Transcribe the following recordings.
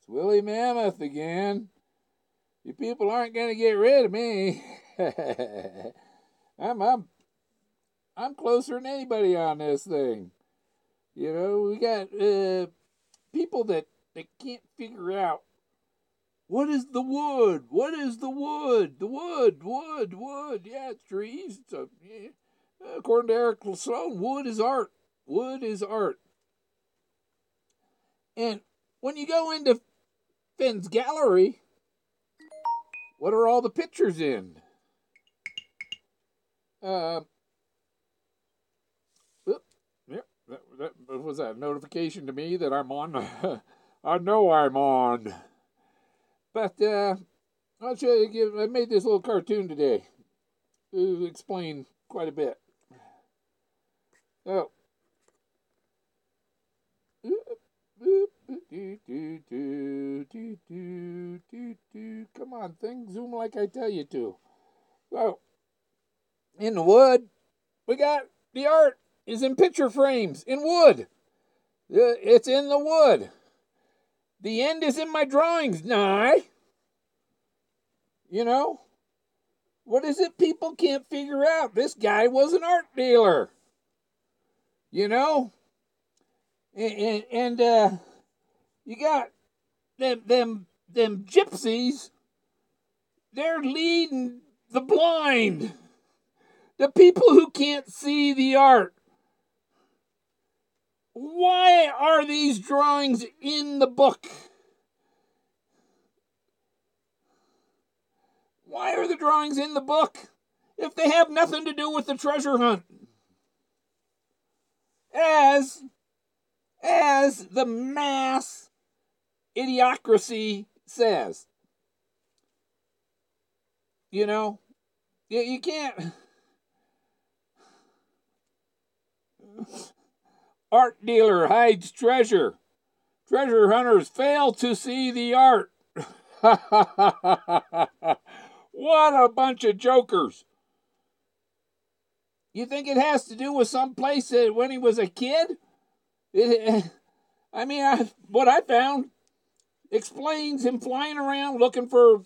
It's Willie Mammoth again. You people aren't going to get rid of me. I'm, I'm, I'm closer than anybody on this thing. You know, we got people that can't figure out what is the wood? What is the wood? The wood. Yeah, it's trees. Yeah. According to Eric Sloan, wood is art. Wood is art. And when you go into Fenn's gallery, what are all the pictures in? Yep, that was that notification to me that I'm on. I know I'm on. But I'll show you. I made this little cartoon today to explain quite a bit. Oh. Come on, thing, zoom like I tell you to. So, in the wood, we got the art is in picture frames in wood. It's in the wood. The end is in my drawings, nigh. You know, what is it people can't figure out? This guy was an art dealer. You know, and you got them gypsies. They're leading the blind, the people who can't see the art. Why are these drawings in the book? Why are the drawings in the book if they have nothing to do with the treasure hunt? As the mass idiocracy says. You know, you can't. Art dealer hides treasure. Treasure hunters fail to see the art. What a bunch of jokers. You think it has to do with some place when he was a kid? What I found explains him flying around looking for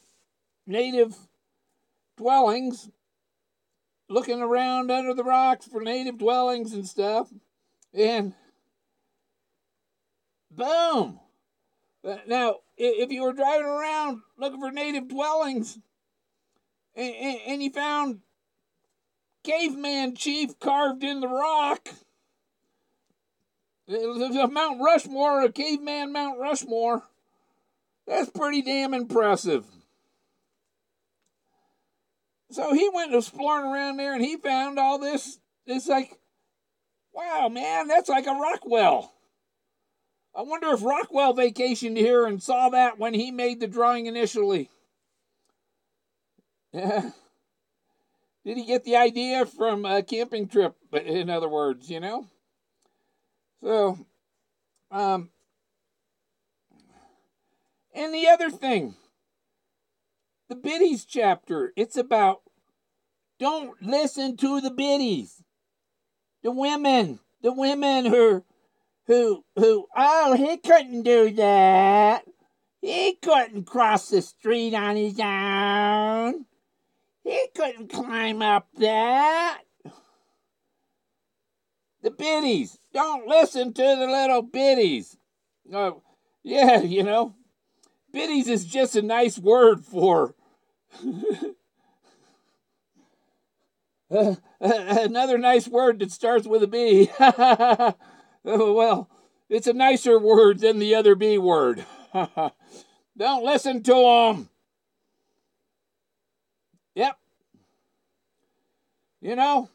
native dwellings, looking around under the rocks for native dwellings and stuff, and boom. Now, if you were driving around looking for native dwellings and you found caveman chief carved in the rock, a Mount Rushmore, a caveman Mount Rushmore, that's pretty damn impressive. So he went exploring around there and he found all this. It's like, wow, man, that's like a Rockwell. I wonder if Rockwell vacationed here and saw that when he made the drawing initially. Yeah. Did he get the idea from a camping trip, in other words, you know? So, and the other thing, the biddies chapter, it's about don't listen to the biddies. The women who, oh, he couldn't do that. He couldn't cross the street on his own. He couldn't climb up that. The biddies. Don't listen to the little biddies. Yeah, you know, biddies is just a nice word for another nice word that starts with a B. Well, it's a nicer word than the other B word. Don't listen to them. Yep. You know,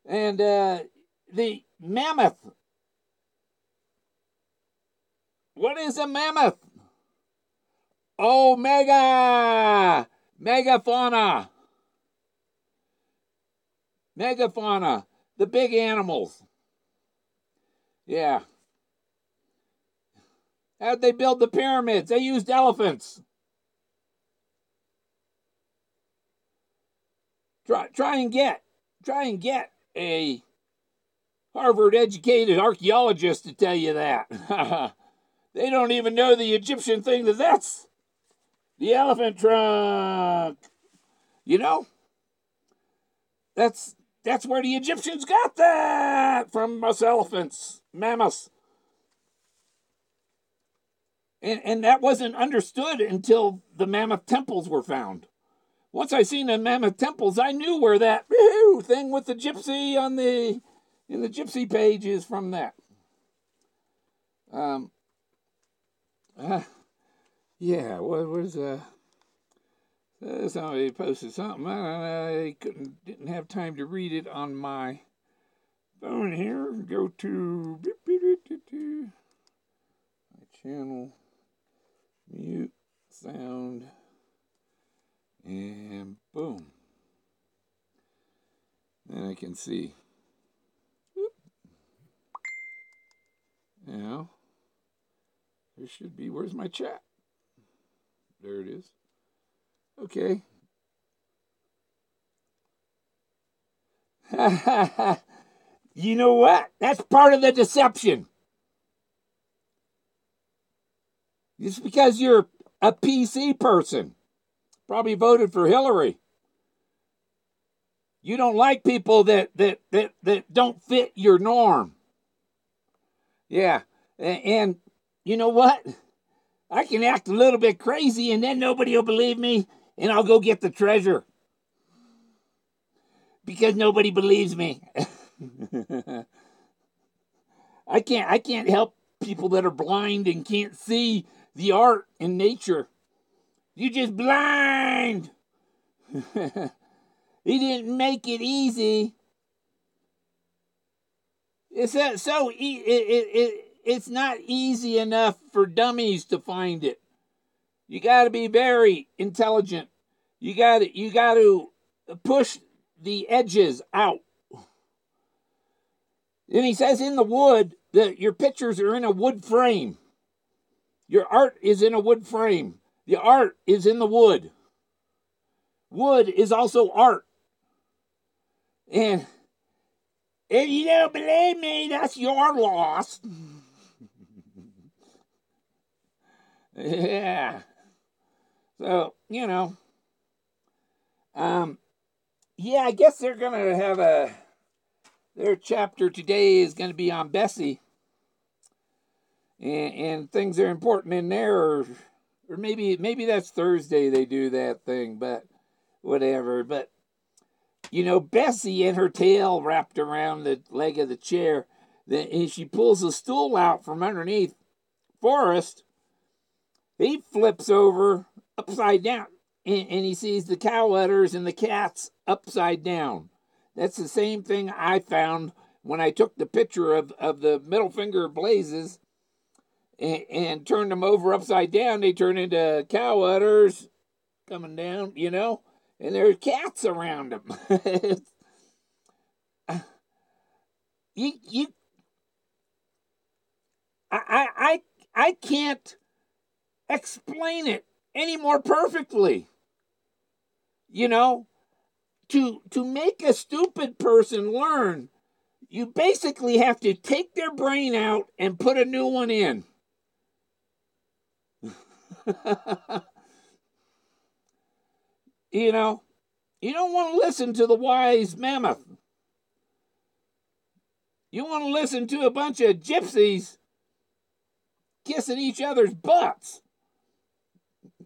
and the mammoth. What is a mammoth? Oh, megafauna. Megafauna, the big animals. Yeah. How'd they build the pyramids? They used elephants. Try and get a Harvard-educated archaeologist to tell you that. They don't even know the Egyptian thing that's the elephant trunk. You know, that's where the Egyptians got that, from us elephants, mammoths. And that wasn't understood until the mammoth temples were found. Once I seen the mammoth temples, I knew where that thing with the gypsy in the gypsy page is from that. Yeah, what was somebody posted something. I didn't have time to read it on my phone here. Go to my channel, mute sound, and boom. Then I can see. Now, there should be. Where's my chat? There it is. Okay. You know what? That's part of the deception. Just because you're a PC person, probably voted for Hillary. You don't like people that don't fit your norm. Yeah. And you know what? I can act a little bit crazy and then nobody will believe me and I'll go get the treasure. Because nobody believes me. I can't help people that are blind and can't see the art in nature. You're just blind. He didn't make it easy. It's not easy enough for dummies to find it. You got to be very intelligent. You got to push the edges out. And he says in the wood that your pictures are in a wood frame. Your art is in a wood frame. The art is in the wood. Wood is also art. And if you don't believe me, that's your loss. Yeah. So, you know. Yeah, I guess they're going to have their chapter today is going to be on Bessie. And things are important in there, or maybe that's Thursday they do that thing, but whatever. But, you know, Bessie and her tail wrapped around the leg of the chair, and she pulls the stool out from underneath Forrest. He flips over upside down, and he sees the cow udders and the cats upside down. That's the same thing I found when I took the picture of the middle finger blazes and turned them over upside down. They turn into cow udders coming down, you know, and there's cats around them. I can't explain it any more perfectly. You know, to make a stupid person learn, you basically have to take their brain out and put a new one in. You know, you don't want to listen to the wise mammoth. You want to listen to a bunch of gypsies kissing each other's butts.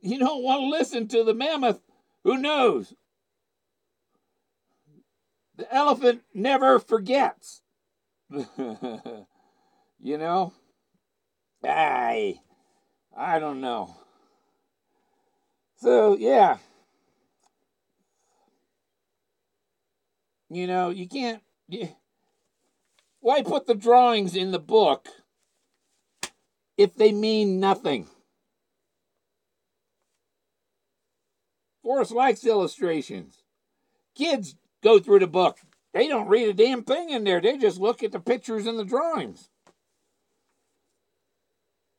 You don't want to listen to the mammoth who knows. The elephant never forgets. You know? I don't know. So, yeah. You know, you can't... Why put the drawings in the book if they mean nothing? Forrest likes illustrations. Kids go through the book. They don't read a damn thing in there. They just look at the pictures and the drawings.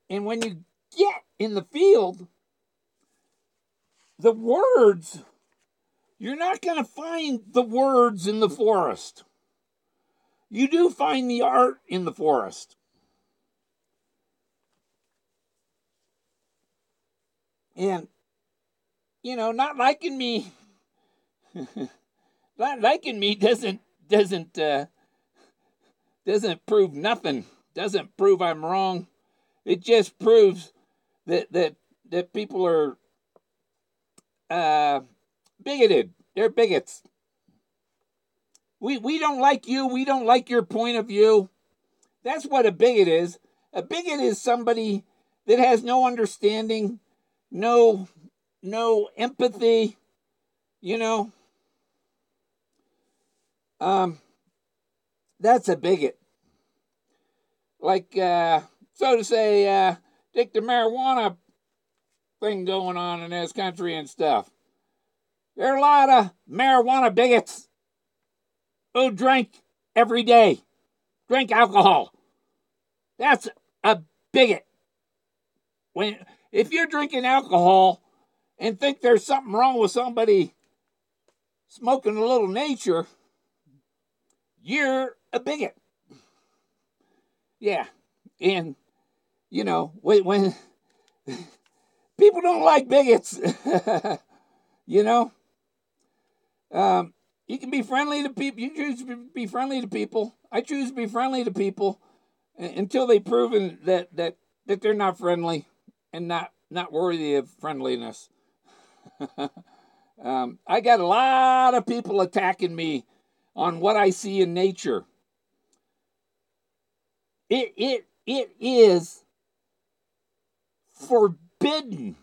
And when you get in the field, the words, you're not going to find the words in the forest. You do find the art in the forest. And, not liking me, not liking me doesn't prove nothing. Doesn't prove I'm wrong. It just proves that people are bigoted. They're bigots. We don't like you. We don't like your point of view. That's what a bigot is. A bigot is somebody that has no understanding, no empathy, that's a bigot. Like, so to say, take the marijuana thing going on in this country and stuff. There are a lot of marijuana bigots who drink every day, drink alcohol. That's a bigot. If you're drinking alcohol and think there's something wrong with somebody smoking a little nature, you're a bigot. Yeah. And, when people don't like bigots, you can be friendly to people. You choose to be friendly to people. I choose to be friendly to people until they've proven that they're not friendly and not worthy of friendliness. I got a lot of people attacking me on what I see in nature. It is forbidden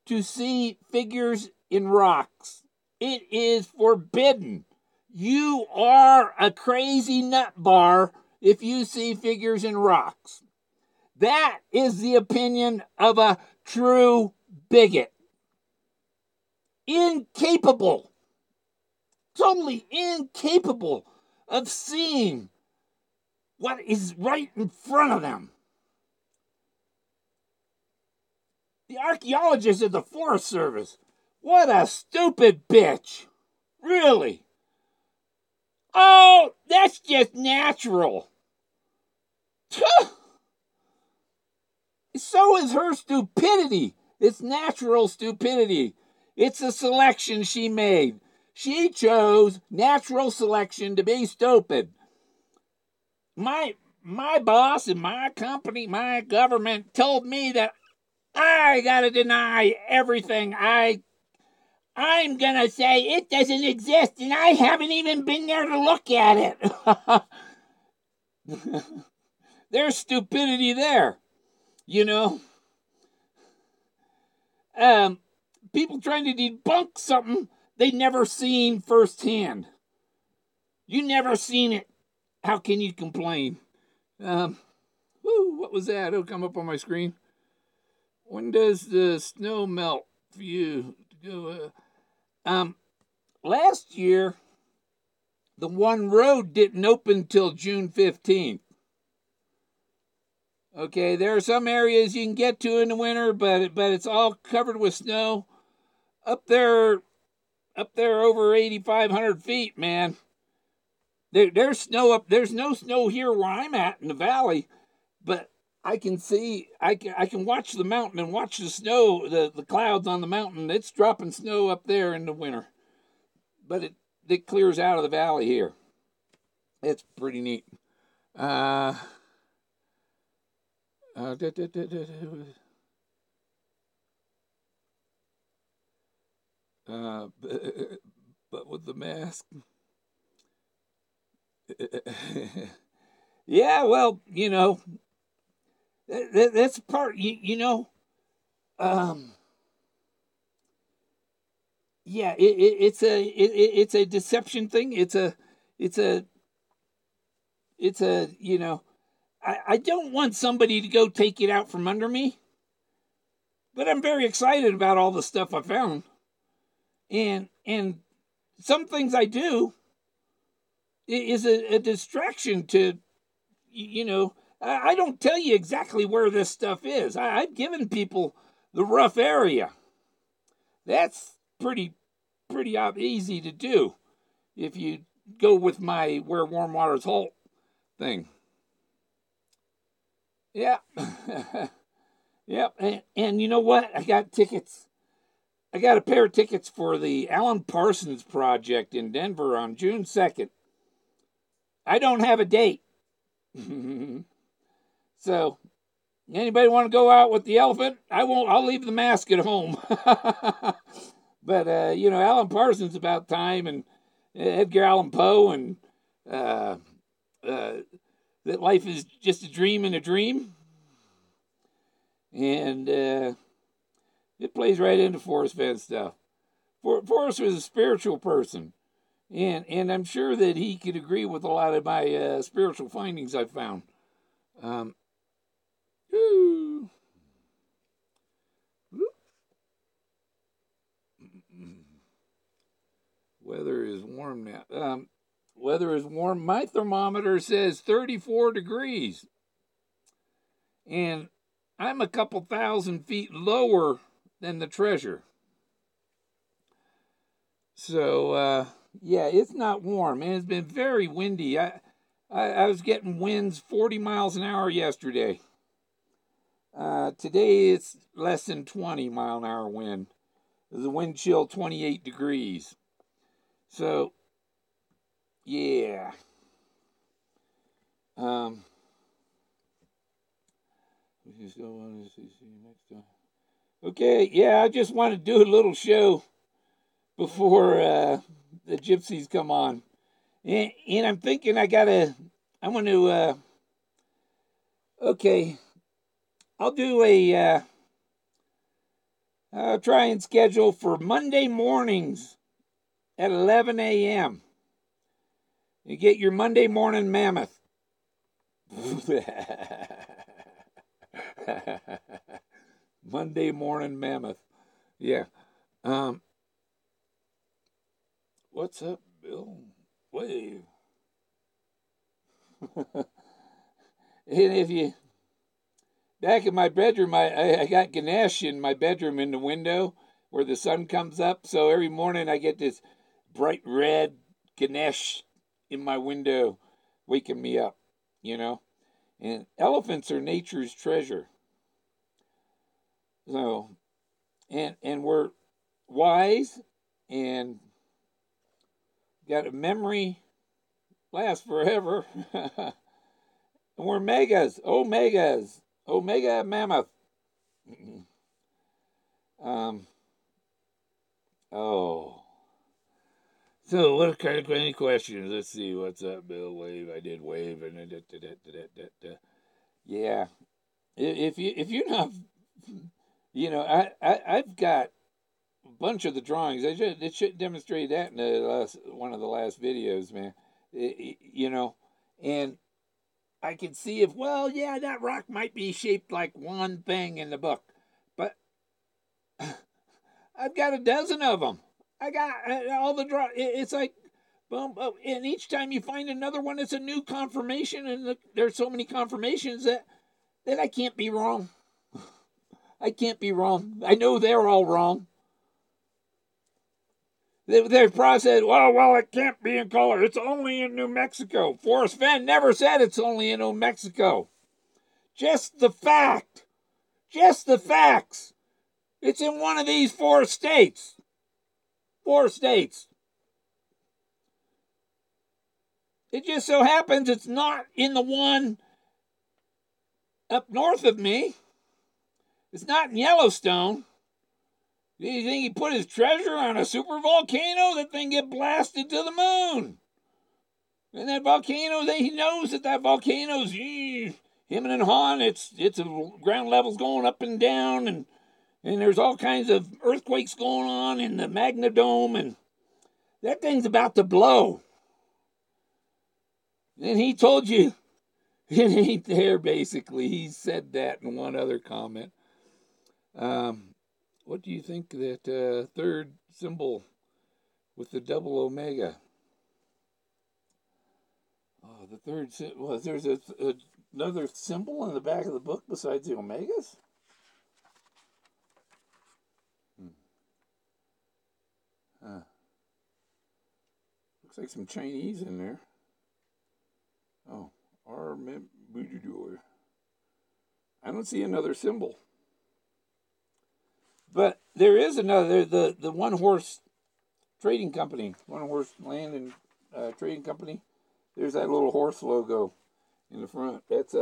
to see figures in rocks. It is forbidden. You are a crazy nut bar if you see figures in rocks. That is the opinion of a true bigot. Incapable, totally incapable of seeing what is right in front of them. The archaeologist at the Forest Service, what a stupid bitch. Really? Oh, that's just natural. So is her stupidity. It's natural stupidity. It's a selection she made. She chose natural selection to be stupid. My boss and my company, my government told me that I gotta deny everything. I'm gonna say it doesn't exist, and I haven't even been there to look at it. There's stupidity there, People trying to debunk something they never seen firsthand. You never seen it. How can you complain? What was that? It'll come up on my screen. When does the snow melt for you to go? Last year, the one road didn't open till June 15th. Okay, there are some areas you can get to in the winter, but it's all covered with snow. Up there over 8,500 feet, man. There's snow up. There's no snow here where I'm at in the valley, but I can see. I can watch the mountain and watch the snow, the clouds on the mountain. It's dropping snow up there in the winter, but it clears out of the valley here. It's pretty neat. But with the mask. Yeah, well, that's part. Yeah, it's a deception thing. It's a I don't want somebody to go take it out from under me, but I'm very excited about all the stuff I found. And some things I do is a distraction to, I don't tell you exactly where this stuff is. I've given people the rough area. That's pretty easy to do if you go with my where warm waters halt thing. Yeah. Yep. And you know what? I got tickets. I got a pair of tickets for the Alan Parsons Project in Denver on June 2nd. I don't have a date. So, anybody want to go out with the elephant? I won't. I'll leave the mask at home. But, Alan Parsons about time, and Edgar Allan Poe, and uh, that life is just a dream in a dream. And it plays right into Forrest Fenn stuff. Forrest was a spiritual person, and I'm sure that he could agree with a lot of my spiritual findings I've found. Weather is warm now. Weather is warm. My thermometer says 34 degrees, and I'm a couple thousand feet lower than the treasure. So, yeah, it's not warm, and it's been very windy. I was getting winds 40 miles an hour yesterday. Today it's less than 20 mile an hour wind. The wind chill 28 degrees. So, yeah. Okay, yeah, I just want to do a little show before the gypsies come on. And I'm thinking I want to, okay, I'll do I'll try and schedule for Monday mornings at 11 a.m. You get your Monday morning Mammoth. Monday morning Mammoth. Yeah. What's up, Bill? Wave. And if you back in my bedroom, I got Ganesh in my bedroom in the window where the sun comes up. So every morning I get this bright red Ganesh in my window waking me up, And elephants are nature's treasure. So, and we're wise and got a memory lasts forever. And we're omegas, omega mammoth. Oh. So what kind of any questions? Let's see. What's up, Bill? Wave. I did wave and yeah. If you're not, I've got a bunch of the drawings. It should demonstrate that in one of the last videos, man. And I can see that rock might be shaped like one thing in the book, but I've got a dozen of them. I got all the draw. It's like, boom, and each time you find another one, it's a new confirmation, and there's so many confirmations that I can't be wrong. I can't be wrong. I know they're all wrong. They're probably said, well, it can't be in color. It's only in New Mexico. Forrest Fenn never said it's only in New Mexico. Just the fact. Just the facts. It's in one of these 4 states. 4 states. It just so happens it's not in the one up north of me. It's not in Yellowstone. Do you think he put his treasure on a super volcano? That thing get blasted to the moon. And that volcano, he knows that volcano's him and Han. It's ground level's going up and down, and there's all kinds of earthquakes going on in the Magna Dome, and that thing's about to blow. And he told you it ain't there. Basically, he said that in one other comment. What do you think that third symbol with the double omega? Oh, the third symbol. Well, there's another symbol on the back of the book besides the omegas? Looks like some Chinese in there. Oh, I don't see another symbol. But there is another, the one horse trading company, one horse land and trading company. There's that little horse logo in the front. That's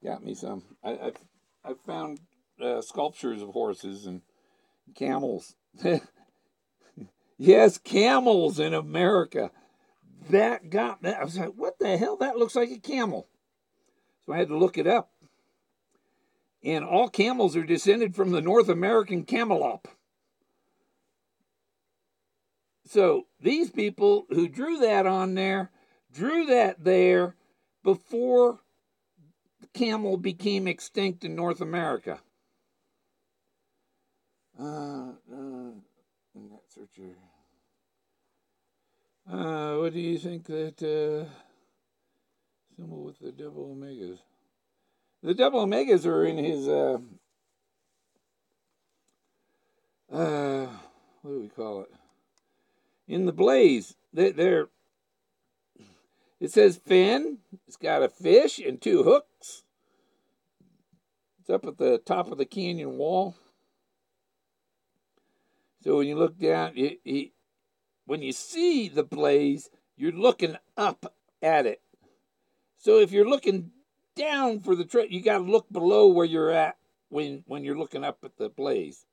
got me some. I've found sculptures of horses and camels. Yes, camels in America. That got me. I was like, what the hell? That looks like a camel. So I had to look it up. And all camels are descended from the North American camelop. So these people who drew that on there, drew that there before the camel became extinct in North America. In that searcher. What do you think that symbol with the double omegas? The double omegas are in his what do we call it? In the blaze. They're it says fin. It's got a fish and two hooks. It's up at the top of the canyon wall. So when you look down, when you see the blaze, you're looking up at it. So if you're looking down for the trip, you got to look below where you're at when you're looking up at the blaze.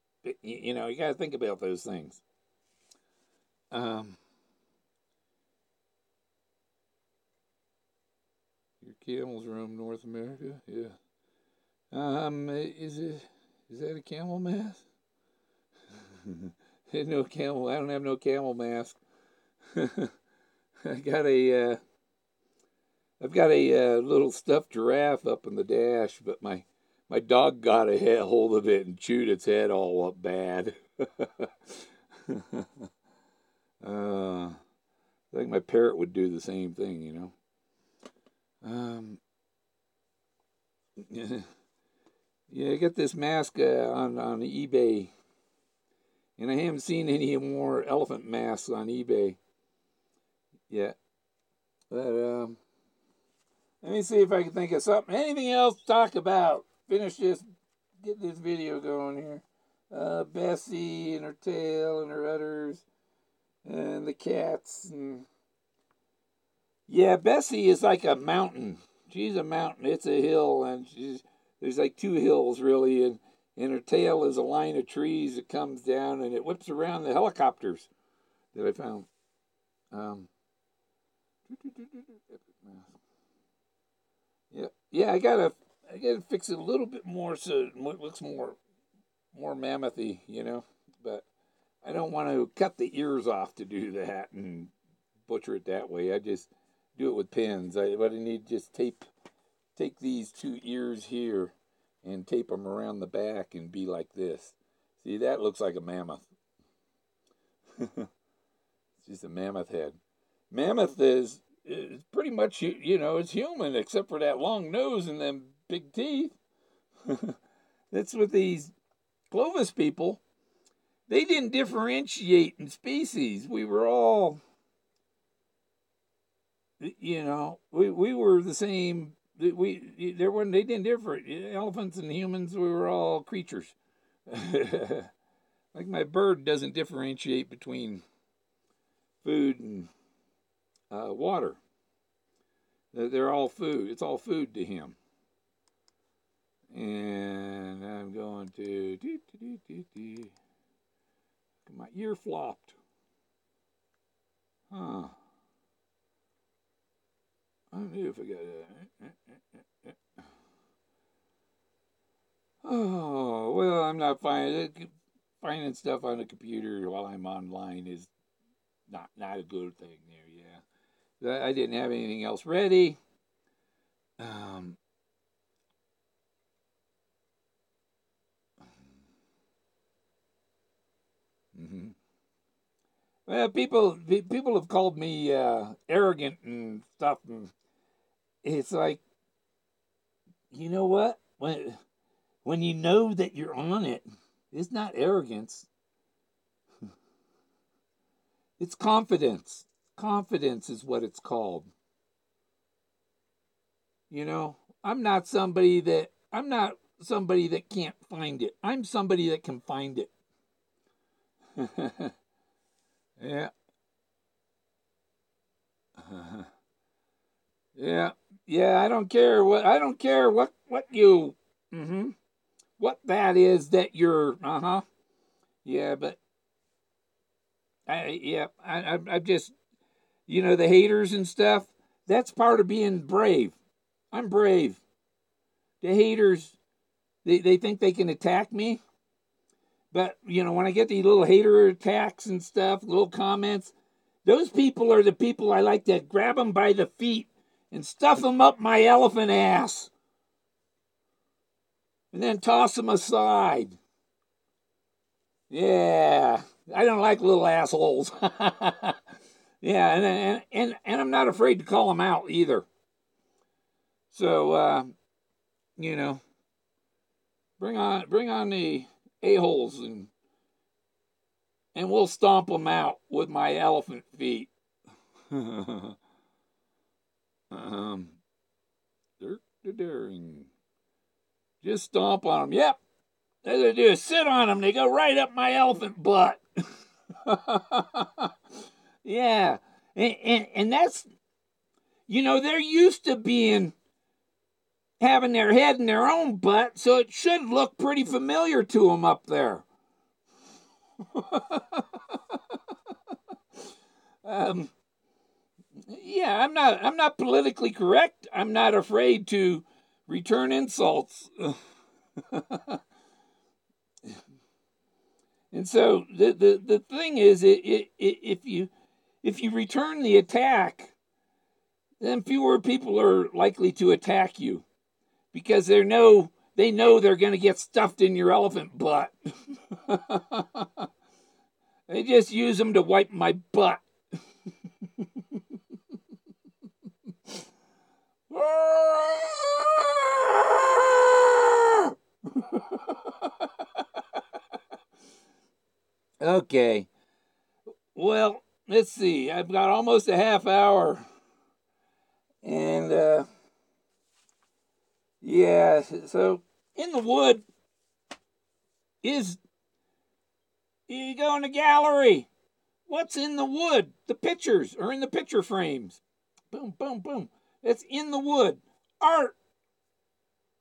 You know, you got to think about those things. Your camels roam North America, yeah. Is that a camel mask? No camel. I don't have no camel mask. I've got a little stuffed giraffe up in the dash, but my dog got a hold of it and chewed its head all up bad. I think my parrot would do the same thing, you know. Yeah, I got this mask on eBay. And I haven't seen any more elephant masks on eBay yet. But let me see if I can think of something. Anything else to talk about? Finish this, get this video going here. Bessie and her tail and her udders and the cats. And yeah, Bessie is like a mountain. She's a mountain. It's a hill, and there's like two hills really, and her tail is a line of trees that comes down, and it whips around the helicopters that I found. Yeah. I gotta fix it a little bit more so it looks more mammothy, you know. But I don't want to cut the ears off to do that and butcher it that way. I just do it with pins. What I need just take these two ears here and tape them around the back and be like this. See, that looks like a mammoth. It's just a mammoth head. Mammoth is pretty much, you know, it's human except for that long nose and them big teeth. That's with these Clovis people. They didn't differentiate in species. We were all, you know, we were the same. They didn't differ. Elephants and humans, we were all creatures. Like my bird doesn't differentiate between food and water. They're all food. It's all food to him. And I'm going to my ear flopped. Huh. I don't know if I got it. Oh, well, I'm not finding stuff on the computer while I'm online is not a good thing there, yeah. I didn't have anything else ready. Well, people have called me arrogant and stuff, and it's like, you know what? When you know that you're on it, it's not arrogance. It's confidence. Confidence is what it's called. You know, I'm not somebody somebody that can't find it. I'm somebody that can find it. Yeah. Yeah. Yeah, I don't care what you what that is that you're yeah, but I just, the haters and stuff, that's part of being brave. I'm brave. The haters, they think they can attack me. But, when I get these little hater attacks and stuff, little comments, those people are the people I like to grab them by the feet and stuff them up my elephant ass. And then toss them aside. Yeah, I don't like little assholes. Yeah, and I'm not afraid to call them out either. So, bring on the a-holes and we'll stomp them out with my elephant feet. Just stomp on them. Yep. All they do is sit on them. They go right up my elephant butt. Yeah. And that's, they're used to having their head in their own butt, so it should look pretty familiar to them up there. Yeah, I'm not politically correct. I'm not afraid to return insults. And so the thing is, if you return the attack, then fewer people are likely to attack you because they know they're going to get stuffed in your elephant butt. They just use them to wipe my butt. Okay. Well, let's see. I've got almost a half hour. And, yeah, so in the wood you go in the gallery. What's in the wood? The pictures are in the picture frames. Boom, boom, boom. It's in the wood. Art.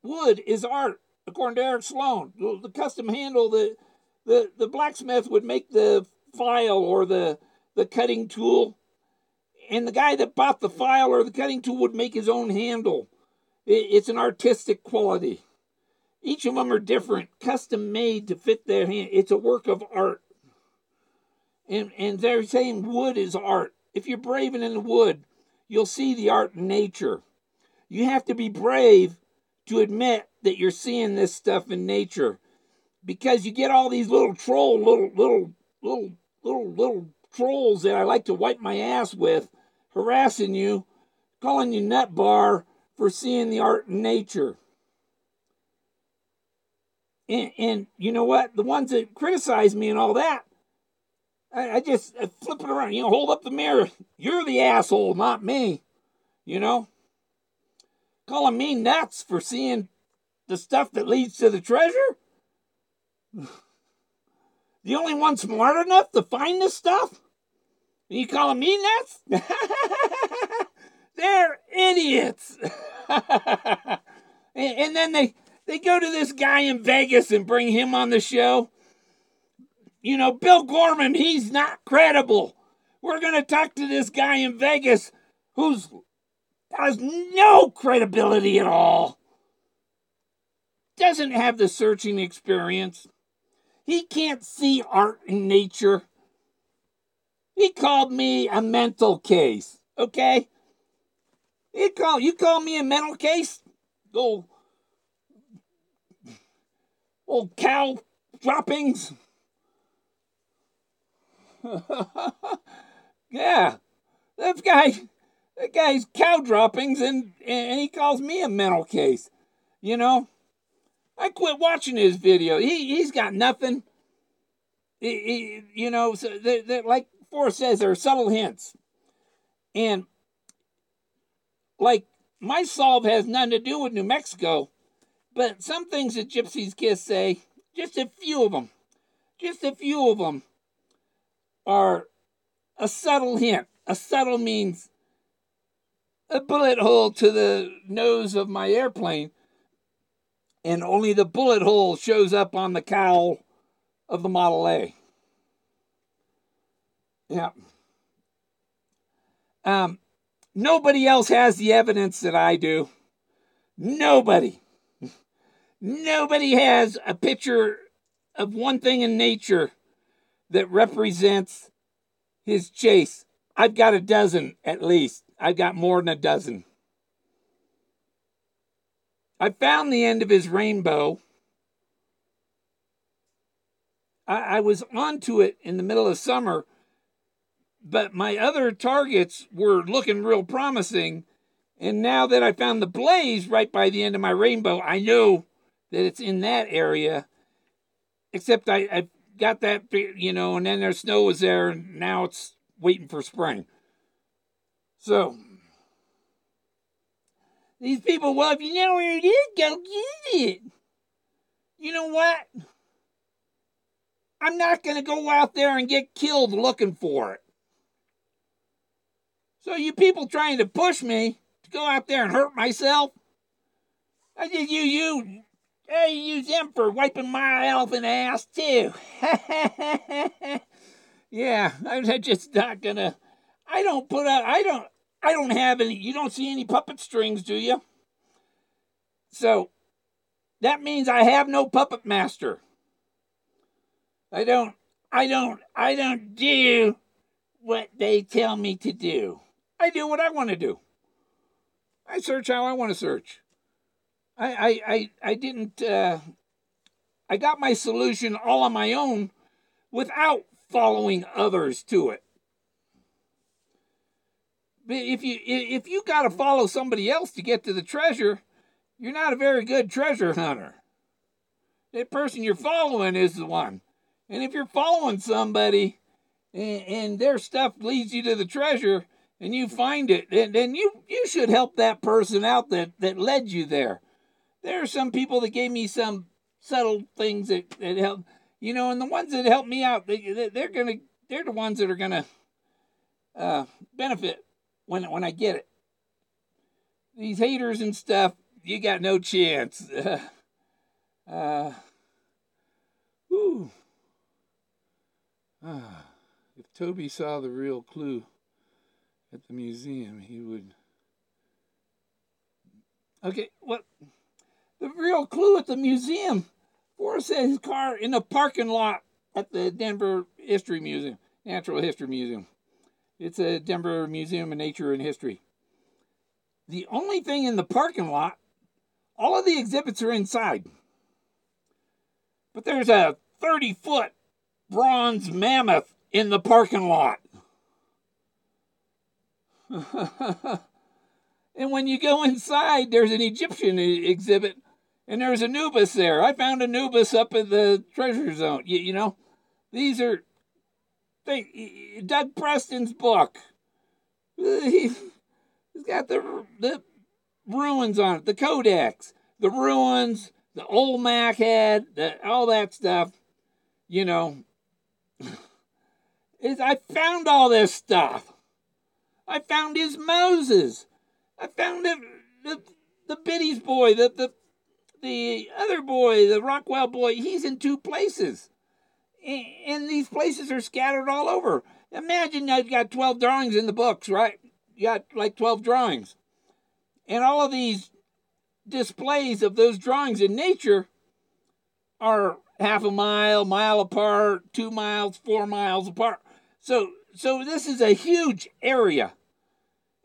Wood is art, according to Eric Sloan. The custom handle, the blacksmith would make the file or the cutting tool, and the guy that bought the file or the cutting tool would make his own handle. It's an artistic quality. Each of them are different, custom made to fit their hand. It's a work of art. And they're saying wood is art. If you're brave in the wood, you'll see the art in nature. You have to be brave to admit that you're seeing this stuff in nature, because you get all these little little trolls that I like to wipe my ass with, harassing you, calling you nut bar for seeing the art in nature. And you know what? The ones that criticize me and all that, I just flip it around. Hold up the mirror. You're the asshole, not me. Calling me nuts for seeing the stuff that leads to the treasure? The only one smart enough to find this stuff? And you calling me nuts? They're idiots. And then they go to this guy in Vegas and bring him on the show. Bill Gorman, he's not credible. We're going to talk to this guy in Vegas who has no credibility at all. Doesn't have the searching experience. He can't see art in nature. He called me a mental case, okay? You call me a mental case? Old cow droppings? Yeah, that guy's cow droppings, and he calls me a mental case. I quit watching his video. He's got nothing. So like Forrest says, there are subtle hints, and like my solve has nothing to do with New Mexico. But some things that Gypsy's Kiss say, just a few of them are a subtle hint. A subtle means a bullet hole to the nose of my airplane, and only the bullet hole shows up on the cowl of the Model A. Yeah. Nobody else has the evidence that I do. Nobody. Nobody has a picture of one thing in nature that represents his chase. I've got a dozen at least. I've got more than a dozen. I found the end of his rainbow. I was onto it in the middle of summer, but my other targets were looking real promising. And now that I found the blaze right by the end of my rainbow, I know that it's in that area. Except I got that, and then their snow was there, and now it's waiting for spring. So, these people, well, if you know where it is, go get it. You know what? I'm not going to go out there and get killed looking for it. So you people trying to push me to go out there and hurt myself, I just use them for wiping my elephant ass too. Yeah, I'm just not gonna. I don't have any. You don't see any puppet strings, do you? So that means I have no puppet master. I don't do what they tell me to do. I do what I want to do. I search how I want to search. I didn't. I got my solution all on my own without following others to it. But if you got to follow somebody else to get to the treasure, you're not a very good treasure hunter. That person you're following is the one. And if you're following somebody and their stuff leads you to the treasure and you find it, then you should help that person out that led you there. There are some people that gave me some subtle things that help, and the ones that help me out, they're the ones that are gonna benefit when I get it. These haters and stuff, you got no chance. Whew. If Toby saw the real clue at the museum, he would. Okay, what? The real clue at the museum. Forrest had his car in the parking lot at the Denver History Museum, Natural History Museum. It's a Denver Museum of Nature and History. The only thing in the parking lot, all of the exhibits are inside. But there's a 30-foot bronze mammoth in the parking lot. And when you go inside, there's an Egyptian exhibit, and there's Anubis there. I found Anubis up in the treasure zone. These are Doug Preston's book. He's got the ruins on it, the codex, the ruins, the old Mac head, all that stuff. I found all this stuff. I found his Moses. I found the Biddy's boy, the other boy, the Rockwell boy. He's in 2 places. And these places are scattered all over. Imagine you've got 12 drawings in the books, right? You got like 12 drawings. And all of these displays of those drawings in nature are half a mile apart, 2 miles, 4 miles apart. So this is a huge area.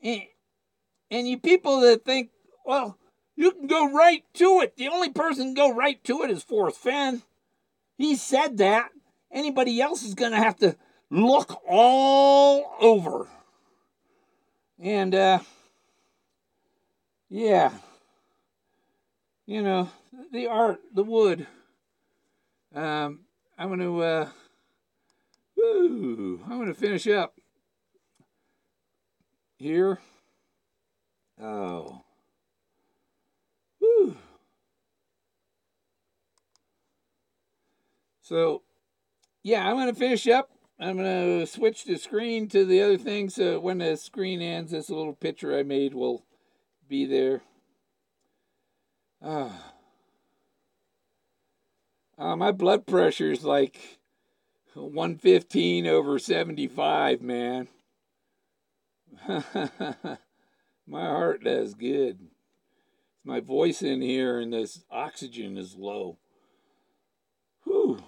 And you people that think, well, you can go right to it. The only person who can go right to it is Forrest Fenn. He said that. Anybody else is going to have to look all over. And, yeah. The art, the wood. I'm going to finish up here. Oh. Whew. So, yeah, I'm going to finish up. I'm going to switch the screen to the other thing, so when the screen ends, this little picture I made will be there. My blood pressure is like 115/75, man. My heart does good. My voice in here and this oxygen is low. Whew.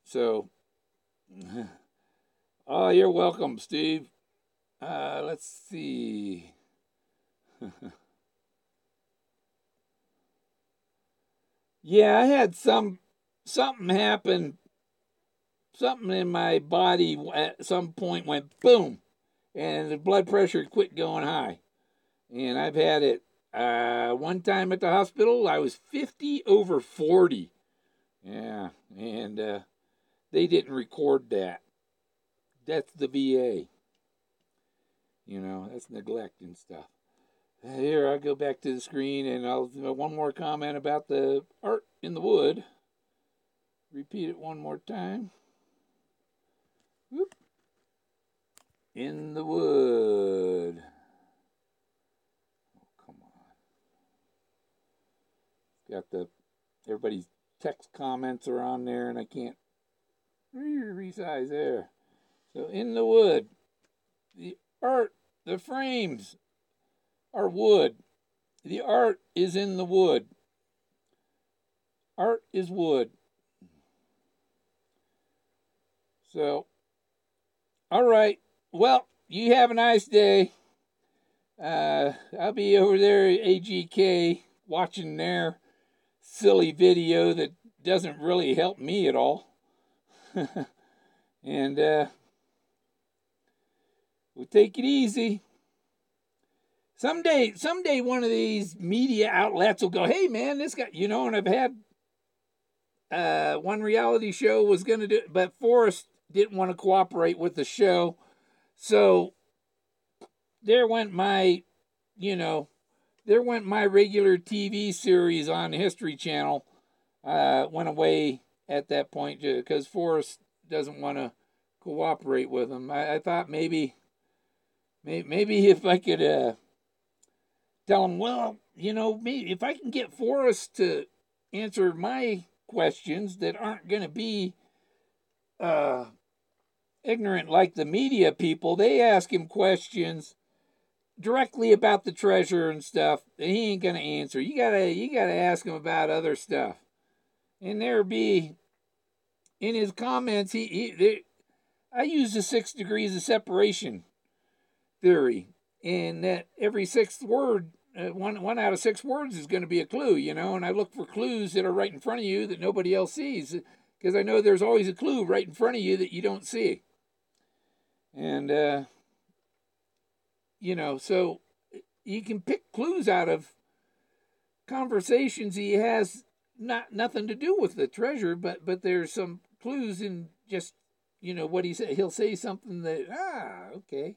So, oh, you're welcome, Steve. Let's see. Yeah, I had something happen. Something in my body at some point went boom, and the blood pressure quit going high. And I've had it one time at the hospital. I was 50/40. Yeah, and they didn't record that. That's the VA. That's neglect and stuff. Here, I'll go back to the screen, and I'll one more comment about the art in the wood. Repeat it one more time. Whoop. In the wood. Oh, come on. Got everybody's text comments are on there, and I can't resize there. So in the wood, the art, the frames are wood. The art is in the wood. Art is wood. So, all right. Well, you have a nice day. I'll be over there at AGK watching their silly video that doesn't really help me at all. And we'll take it easy. Someday one of these media outlets will go, hey, man, this guy, and I've had one reality show was going to do it, but Forrest didn't want to cooperate with the show. So there went my regular TV series on the History Channel. Went away at that point because Forrest doesn't want to cooperate with him. I thought maybe if I could tell him, well, maybe if I can get Forrest to answer my questions that aren't going to be ignorant like the media people. They ask him questions directly about the treasure and stuff that he ain't going to answer. You gotta ask him about other stuff. And there be in his comments, I use the 6 degrees of separation theory, and that every sixth word, one out of 6 words is going to be a clue, and I look for clues that are right in front of you that nobody else sees, because I know there's always a clue right in front of you that you don't see. And, so you can pick clues out of conversations he has nothing to do with the treasure, but there's some clues in just, what he said. He'll say something that, okay.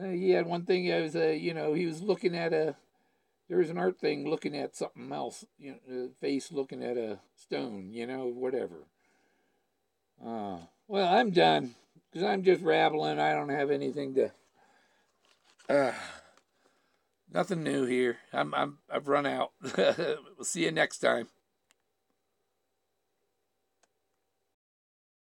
He had one thing, I was, he was looking at there was an art thing looking at something else, face looking at a stone, whatever. Well, I'm done, because I'm just rabbling. I don't have anything to, nothing new here. I've run out. We'll see you next time.